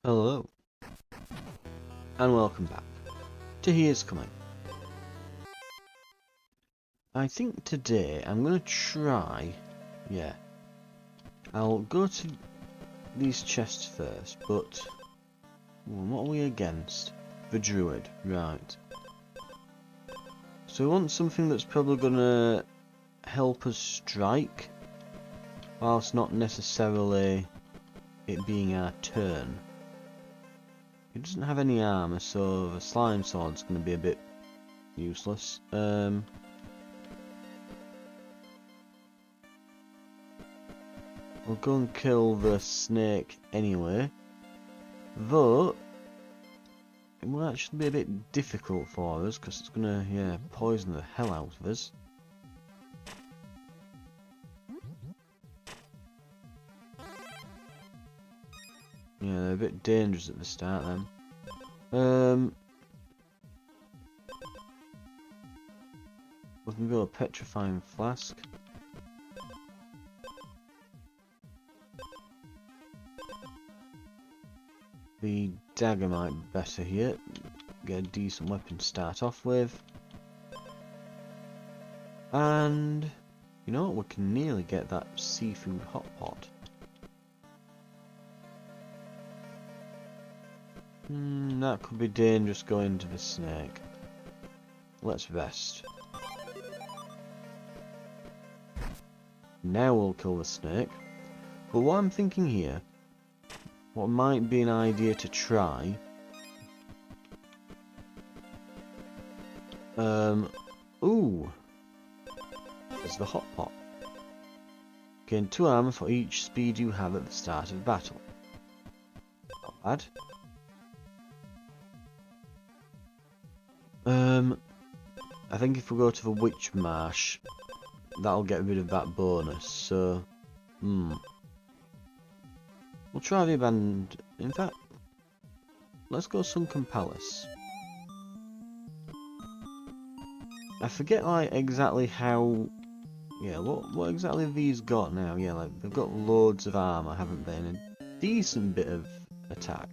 Hello, and welcome back to Here's Coming. I think today I'm going to try, I'll go to these chests first, but what are we against? The druid, right. So we want something that's probably going to help us strike, whilst not necessarily it being our turn. He doesn't have any armour, so the slime sword's going to be a bit useless. We'll go and kill the snake anyway. Though, it will actually be a bit difficult for us, because it's going to, poison the hell out of us. Yeah, they're a bit dangerous at the start then. We can go a petrifying flask. The dagger might be better here. Get a decent weapon to start off with. And you know what? We can nearly get that seafood hot pot. That could be dangerous going to the snake. Let's rest. Now we'll kill the snake. But what I'm thinking here, what might be an idea to try, ooh, there's the hot pot. Gain 2 armor for each speed you have at the start of battle. Not bad. I think if we go to the witch marsh, that'll get rid of that bonus, so we'll try the abandoned. In fact, let's go Sunken Palace. I forget like exactly how, what exactly have these got now? Yeah, like they've got loads of armor, haven't they, and a decent bit of attack.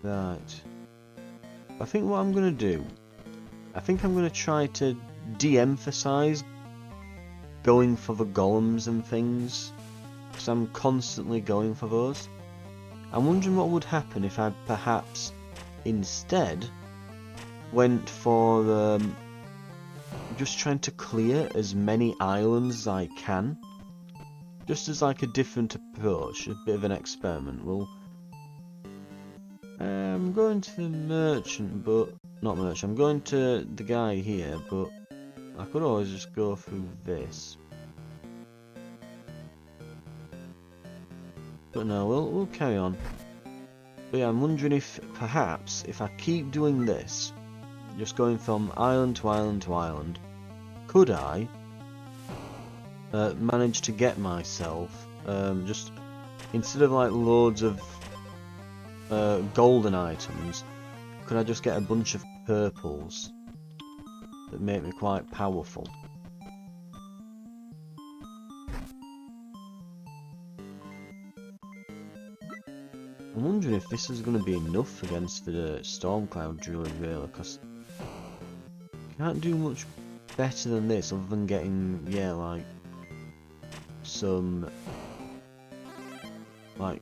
Right. I think what I'm going to do, I think I'm going to try to de-emphasize going for the golems and things, because I'm constantly going for those. I'm wondering what would happen if I perhaps instead went for just trying to clear as many islands as I can, just as like a different approach, a bit of an experiment. I'm going to the merchant, but not merchant. I'm going to the guy here, but I could always just go through this. But no, we'll carry on. But yeah, I'm wondering if perhaps if I keep doing this, just going from island to island to island, could I manage to get myself just instead of like loads of golden items, could I just get a bunch of purples that make me quite powerful? I'm wondering if this is going to be enough against the Stormcloud Druid, really, because can't do much better than this other than getting, like some like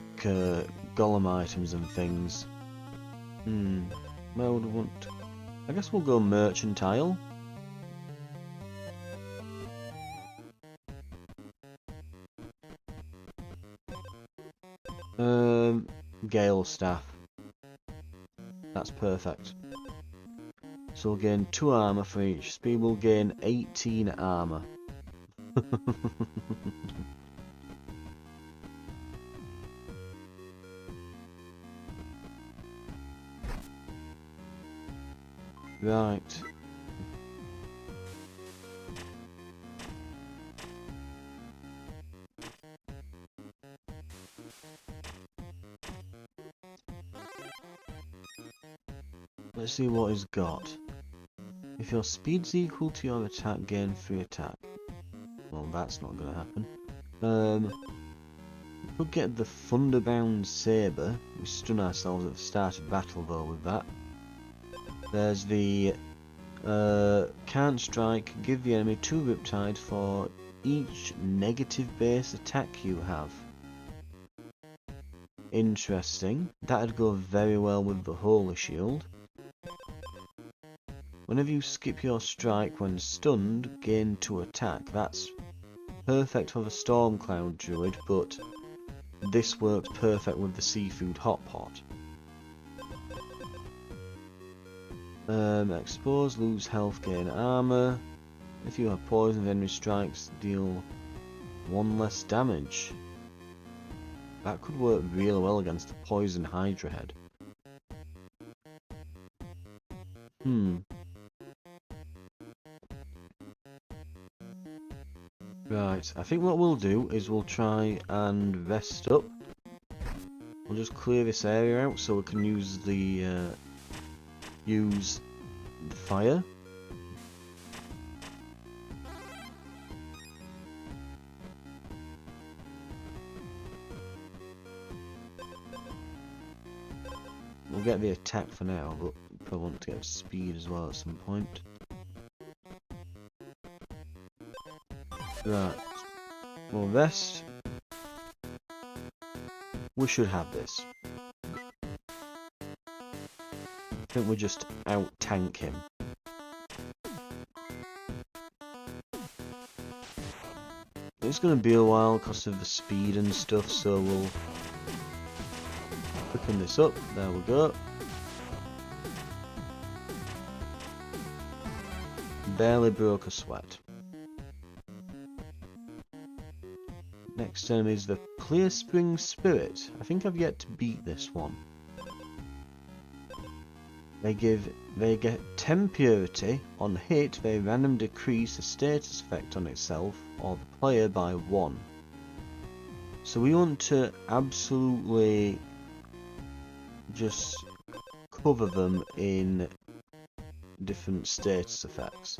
golem items and things. Where would I want to... I guess we'll go merchantile. Gale staff. That's perfect. So we'll gain 2 armor for each speed. We'll gain 18 armor. Right. Let's see what he's got. If your speed's equal to your attack, gain 3 attack. Well, that's not going to happen. We could get the Thunderbound Sabre. We stun ourselves at the start of battle though with that. There's the Can't Strike. Give the enemy 2 Riptide for each negative base attack you have. Interesting. That'd go very well with the Holy Shield. Whenever you skip your strike when stunned, gain 2 attack. That's perfect for the Storm Cloud Druid, but this works perfect with the Seafood Hot Pot. Expose, lose health, gain armor. If you have poison, enemy strikes deal 1 less damage. That could work really well against the Poison Hydra Head. Right, I think what we'll do is we'll try and rest up. We'll just clear this area out so we can use the fire. We'll get the attack for now, but we probably want to get speed as well at some point. Right, we'll rest. We should have this. I think we'll just out-tank him. It's going to be a while because of the speed and stuff, so we'll quicken this up. There we go. Barely broke a sweat. Next enemy is the Clear Spring Spirit. I think I've yet to beat this one. They get 10 purity. On hit, they random decrease a status effect on itself or the player by 1. So we want to absolutely just cover them in different status effects.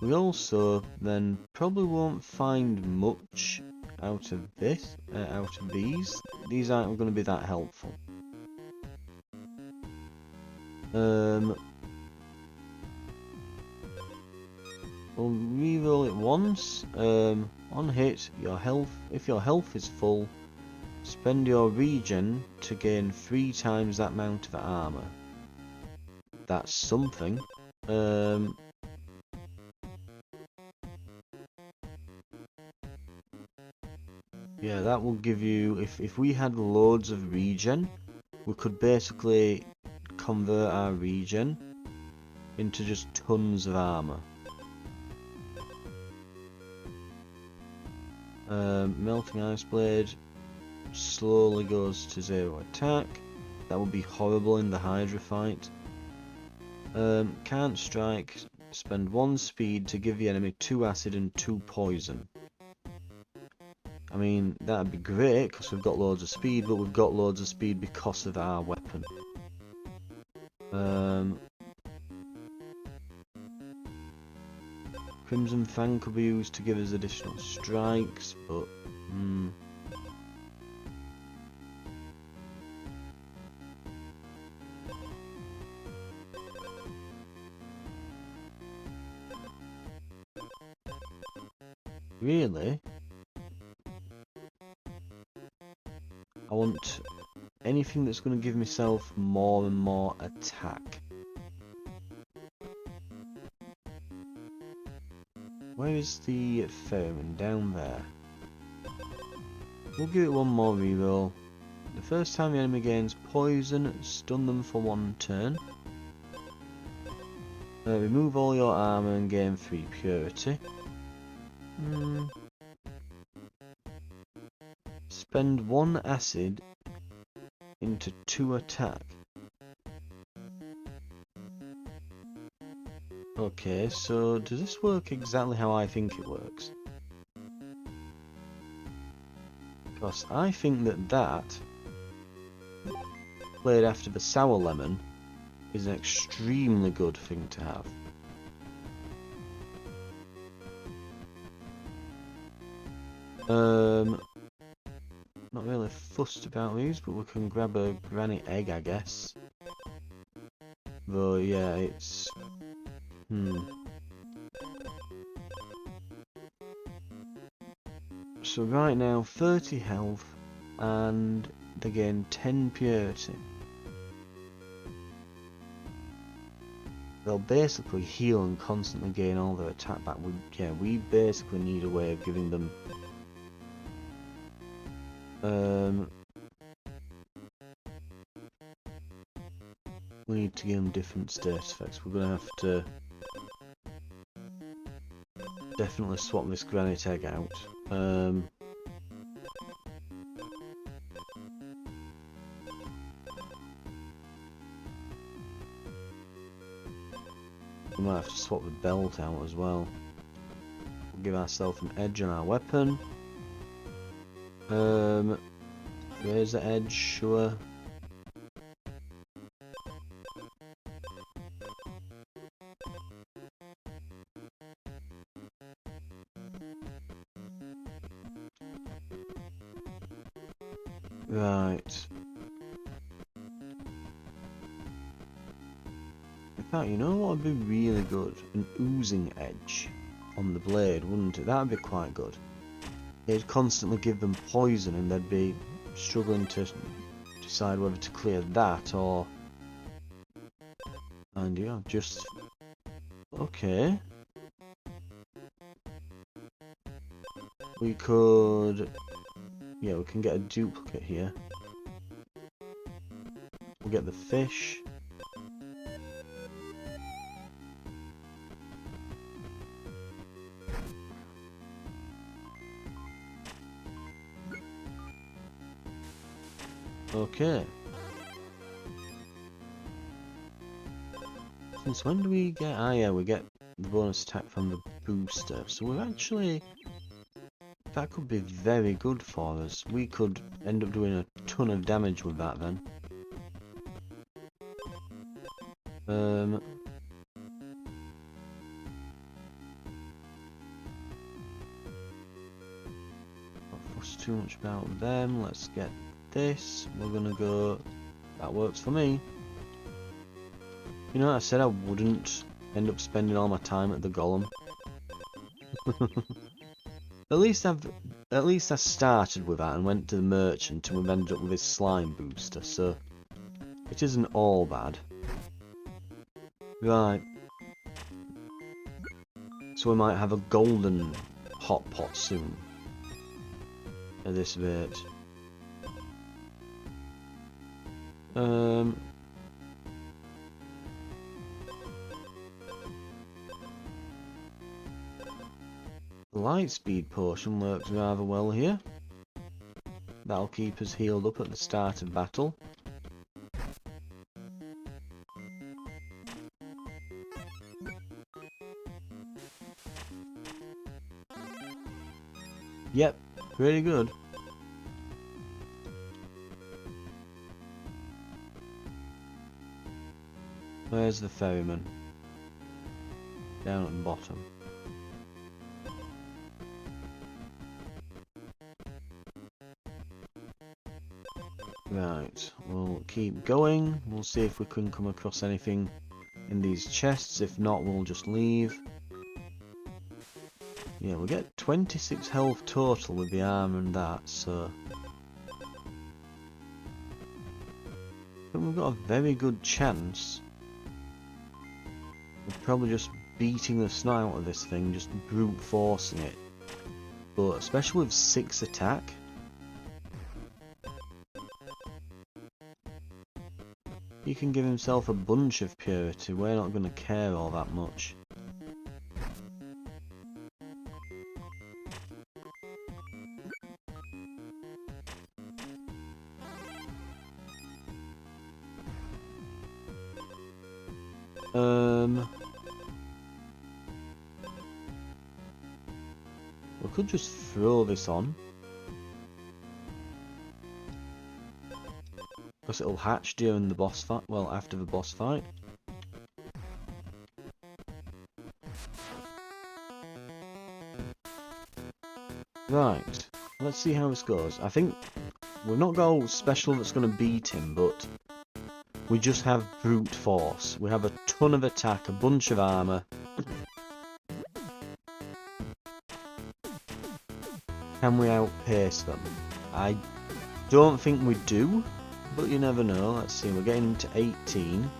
We also then probably won't find much out of this, out of these. These aren't going to be that helpful. We'll reroll it once. On hit, your health. If your health is full, spend your regen to gain 3 times that amount of armor. That's something. Yeah, that will give you. If we had loads of regen, we could basically convert our regen into just tons of armor. Melting Ice Blade slowly goes to 0 attack. That would be horrible in the Hydra fight. Can't Strike. Spend 1 speed to give the enemy 2 acid and 2 poison. I mean, that'd be great because we've got loads of speed, but we've got loads of speed because of our weapon. Crimson Fang could be used to give us additional strikes, but really, I want anything that's going to give myself more and more attack. Where is the Pheromone? Down there. We'll give it one more reroll. The first time the enemy gains poison, stun them for 1 turn. Remove all your armor and gain 3 purity. Spend 1 acid into 2 attack. Okay, so does this work exactly how I think it works? Because I think that played after the Sour Lemon is an extremely good thing to have. Not really fussed about these, but we can grab a granite egg, I guess. Though, yeah, it's... So right now, 30 health, and they gain 10 purity. They'll basically heal and constantly gain all their attack back. We basically need a way of giving them... we need to give them different status effects. We're going to have to definitely swap this granite egg out. We might have to swap the belt out as well. We'll give ourselves an edge on our weapon. Raise the edge, sure. Right. In fact, you know what would be really good? An oozing edge on the blade, wouldn't it? That'd be quite good. It'd constantly give them poison and they'd be struggling to decide whether to clear that or... And yeah, just... Okay. We could... Yeah, we can get a duplicate here. We'll get the fish. Okay. Since when do we get... Ah yeah, we get the bonus attack from the booster. So we're actually... That could be very good for us. We could end up doing a ton of damage with that then. Not fuss too much about them. Let's get this. We're gonna go... That works for me. You know, I said I wouldn't end up spending all my time at the golem. At least I started with that and went to the merchant and we've ended up with this slime booster, so it isn't all bad. Right. So we might have a golden hot pot soon. At this rate. The light speed potion works rather well here. That'll keep us healed up at the start of battle. Yep, pretty good. Where's the ferryman? Down at the bottom. Right, we'll keep going. We'll see if we can come across anything in these chests. If not, we'll just leave. Yeah, we'll get 26 health total with the armor and that, so... I think we've got a very good chance of probably just beating the snot out of this thing, just brute forcing it. But especially with 6 attack... He can give himself a bunch of purity, we're not going to care all that much. We could just throw this on. Because it'll hatch during the boss fight, well, after the boss fight. Right. let's see how this goes. I think we've not got a special that's going to beat him, but we just have brute force. We have a ton of attack, a bunch of armour. Can we outpace them? I don't think we do, but you never know. Let's see, we're getting to 18.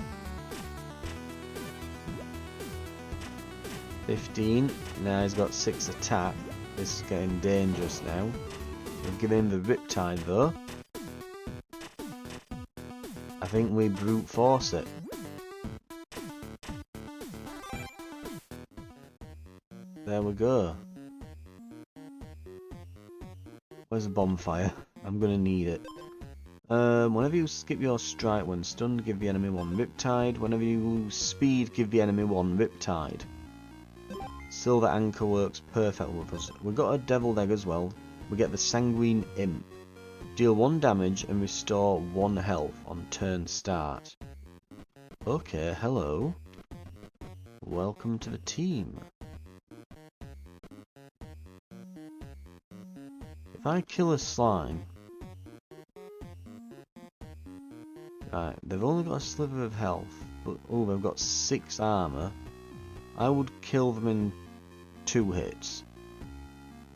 15. Now he's got 6 attack. This is getting dangerous now. We've given him the Riptide though. I think we brute force it. There we go. Where's the bonfire? I'm gonna need it. Whenever you skip your strike when stunned, give the enemy 1 Riptide. Whenever you lose speed, give the enemy 1 Riptide. Silver Anchor works perfect with us. We've got a Deviled Egg as well. We get the Sanguine Imp. Deal 1 damage and restore 1 health on turn start. Okay, hello. Welcome to the team. If I kill a slime... Right, they've only got a sliver of health, but oh, they've got 6 armour. I would kill them in 2 hits.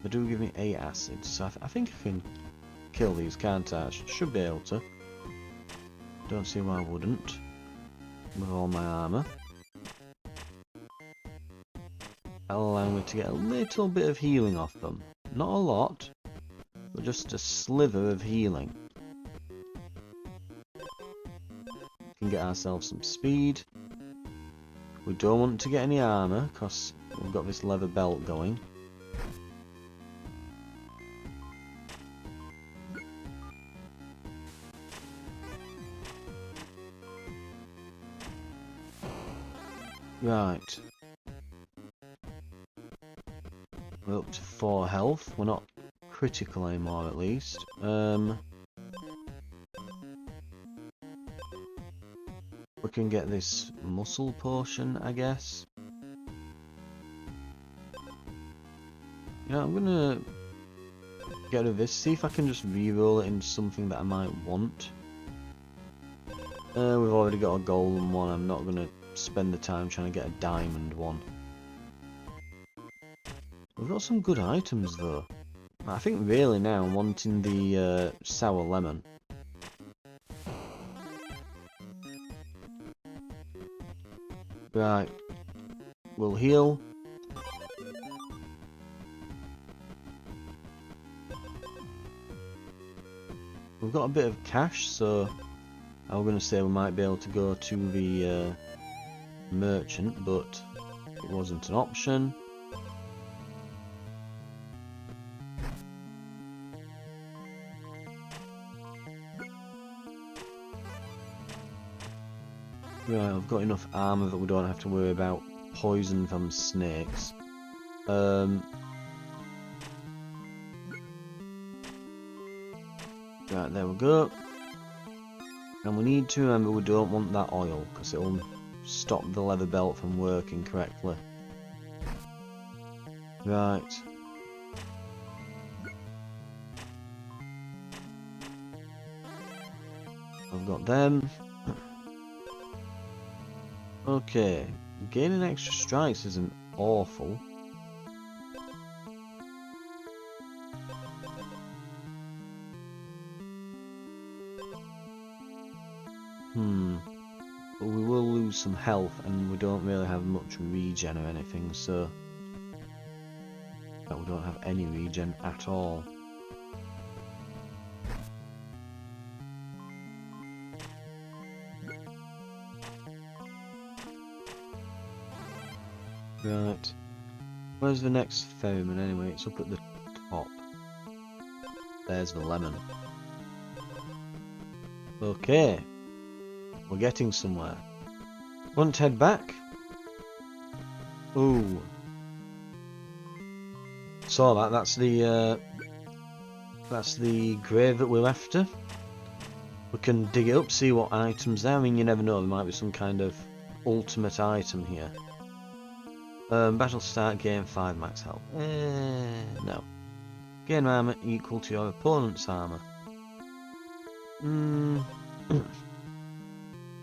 They do give me 8 acid, so I think I can kill these, can't I? Should be able to. Don't see why I wouldn't. With all my armour. That'll allow me to get a little bit of healing off them. Not a lot, but just a sliver of healing. Can get ourselves some speed. We don't want to get any armour because we've got this leather belt going. Right. We're up to 4 health. We're not critical anymore at least. We can get this muscle potion, I guess. Yeah, I'm gonna get rid of this. See if I can just reroll it into something that I might want. We've already got a golden one. I'm not gonna spend the time trying to get a diamond one. We've got some good items though. I think really now I'm wanting the sour lemon. Right, we'll heal. We've got a bit of cash, so I was going to say we might be able to go to the merchant, but it wasn't an option. Right, I've got enough armour that we don't have to worry about poison from snakes. Right, there we go. And we need to remember we don't want that oil, because it'll stop the leather belt from working correctly. Right. I've got them. Okay, gaining extra strikes isn't awful. But we will lose some health and we don't really have much regen or anything, so... we don't have any regen at all. Right. Where's the next ferryman anyway? It's up at the top. There's the lemon. Okay. We're getting somewhere. Want to head back? Ooh. Saw that. That's the grave that we're after. We can dig it up, see what items there. I mean, you never know. There might be some kind of ultimate item here. Battle start, gain 5 max health. No. Gain armor equal to your opponent's armor.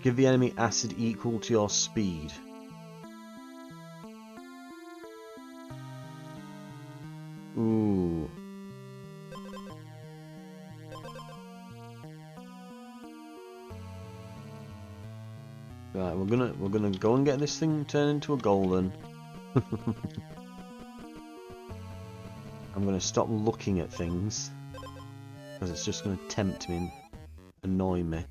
Give the enemy acid equal to your speed. Ooh. Right, we're gonna go and get this thing turned into a golden. I'm gonna stop looking at things because it's just gonna tempt me and annoy me.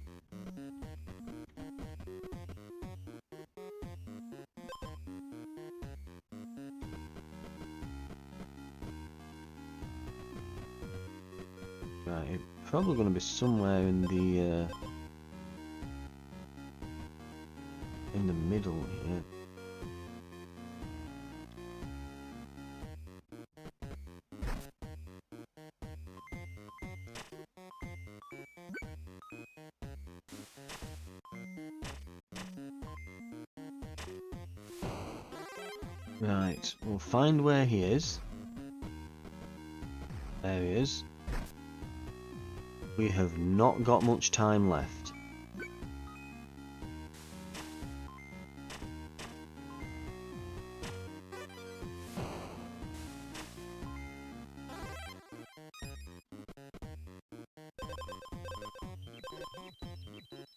Right, it's probably gonna be somewhere in the middle here. Right, we'll find where he is. There he is. We have not got much time left.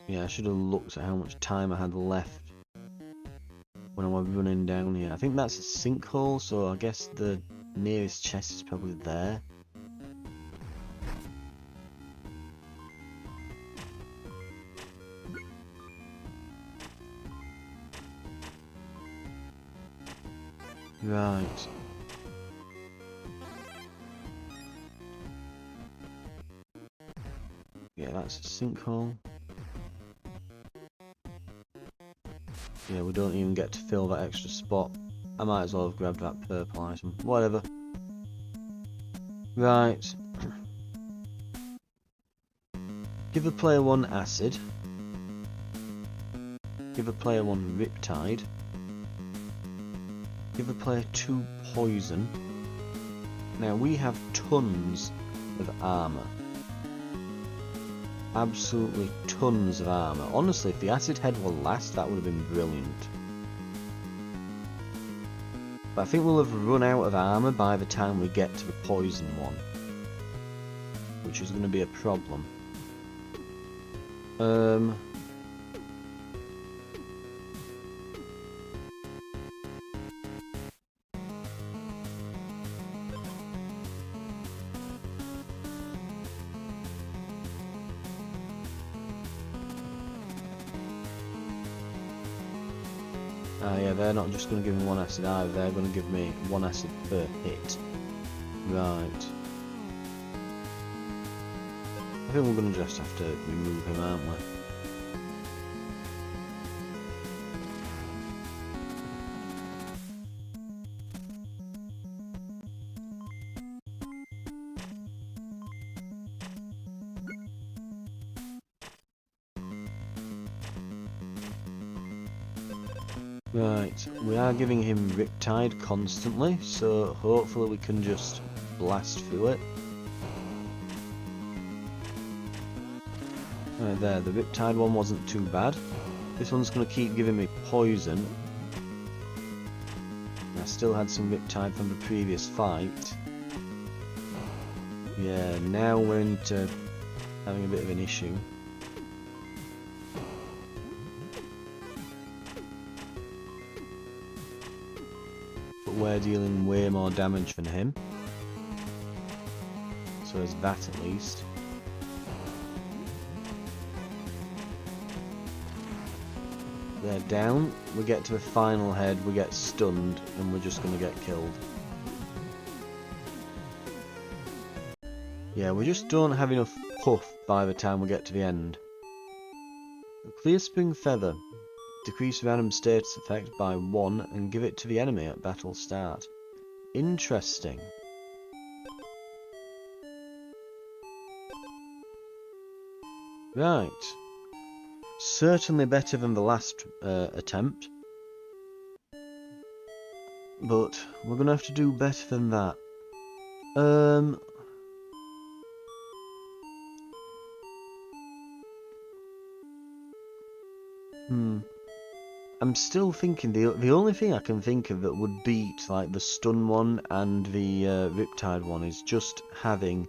Yeah, I should have looked at how much time I had left when I was running down here. I think that's a sinkhole, so I guess the nearest chest is probably there. Right. Yeah, that's a sinkhole. Yeah, we don't even get to fill that extra spot. I might as well have grabbed that purple item. Whatever. Right. Give the player 1 acid. Give the player 1 riptide. Give the player 2 poison. Now we have tons of armour. Absolutely tons of armour. Honestly, if the acid head were last, that would have been brilliant. But I think we'll have run out of armour by the time we get to the poison one, which is going to be a problem. Yeah, they're not just going to give me 1 acid either, they're going to give me 1 acid per hit. Right. I think we're going to just have to remove him, aren't we? Right, we are giving him Riptide constantly, so hopefully we can just blast through it. Right there, the Riptide one wasn't too bad. This one's going to keep giving me poison. I still had some Riptide from the previous fight. Yeah, now we're into having a bit of an issue. We're dealing way more damage than him, so there's that at least. They're down, we get to the final head, we get stunned, and we're just going to get killed. Yeah, we just don't have enough puff by the time we get to the end. A clear spring feather. Decrease random status effect by 1 and give it to the enemy at battle start. Interesting. Right. Certainly better than the last attempt. But we're going to have to do better than that. I'm still thinking the only thing I can think of that would beat like the stun one and the riptide one is just having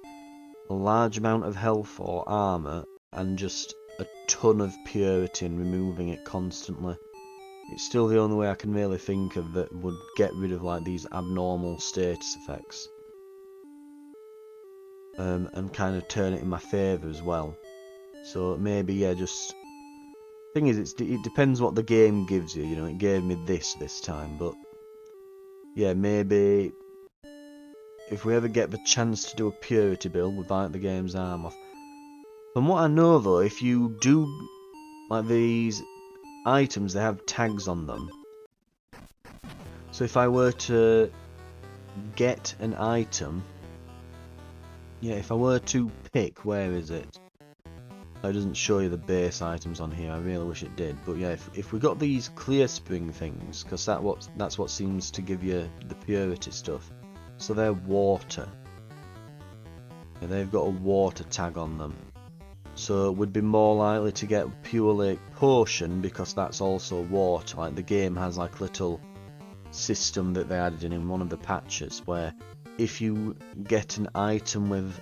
a large amount of health or armor and just a ton of purity and removing it constantly. It's still the only way I can really think of that would get rid of like these abnormal status effects. And kind of turn it in my favour as well. So maybe, yeah, just... Thing is, it depends what the game gives you, you know, it gave me this time, but... Yeah, maybe... If we ever get the chance to do a purity build, we'll bite the game's arm off. From what I know though, if you do... Like these items, they have tags on them. So if I were to get an item... Yeah, if I were to pick, where is it? It doesn't show you the base items on here, I really wish it did. But yeah, if we got these clear spring things, because that's what seems to give you the purity stuff. So they're water. Yeah, they've got a water tag on them. So we'd be more likely to get purely potion, because that's also water. Like the game has like a little system that they added in one of the patches, where if you get an item with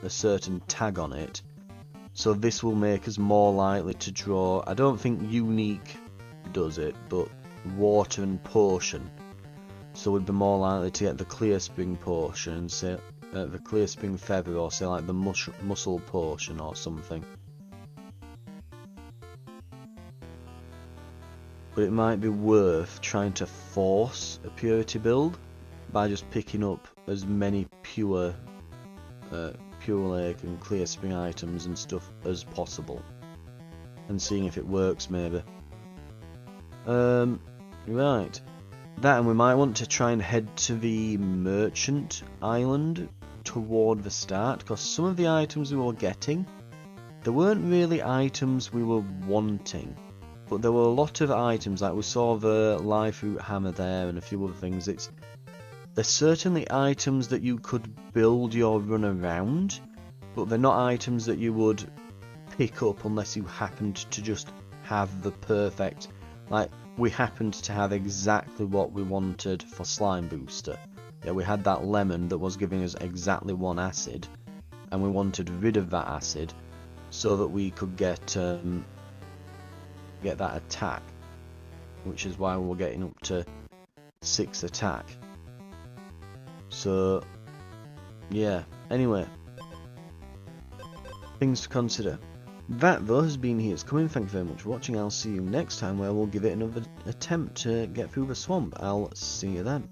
a certain tag on it, so this will make us more likely to draw, I don't think unique does it, but water and potion. So we'd be more likely to get the clear spring potion, say the clear spring feather, or say like the muscle potion or something. But it might be worth trying to force a purity build by just picking up as many pure lake and clear spring items and stuff as possible, and seeing if it works maybe. Right, that, and we might want to try and head to the merchant island toward the start, because some of the items we were getting, they weren't really items we were wanting, but there were a lot of items, like we saw the life root hammer there and a few other things. They're certainly items that you could build your run around, but they're not items that you would pick up unless you happened to just have the perfect... Like, we happened to have exactly what we wanted for Slime Booster. Yeah, we had that lemon that was giving us exactly 1 acid, and we wanted rid of that acid so that we could get that attack, which is why we're getting up to 6 attack. So, yeah, anyway, things to consider. That, though, has been Here's Coming. Thank you very much for watching. I'll see you next time, where we'll give it another attempt to get through the swamp. I'll see you then.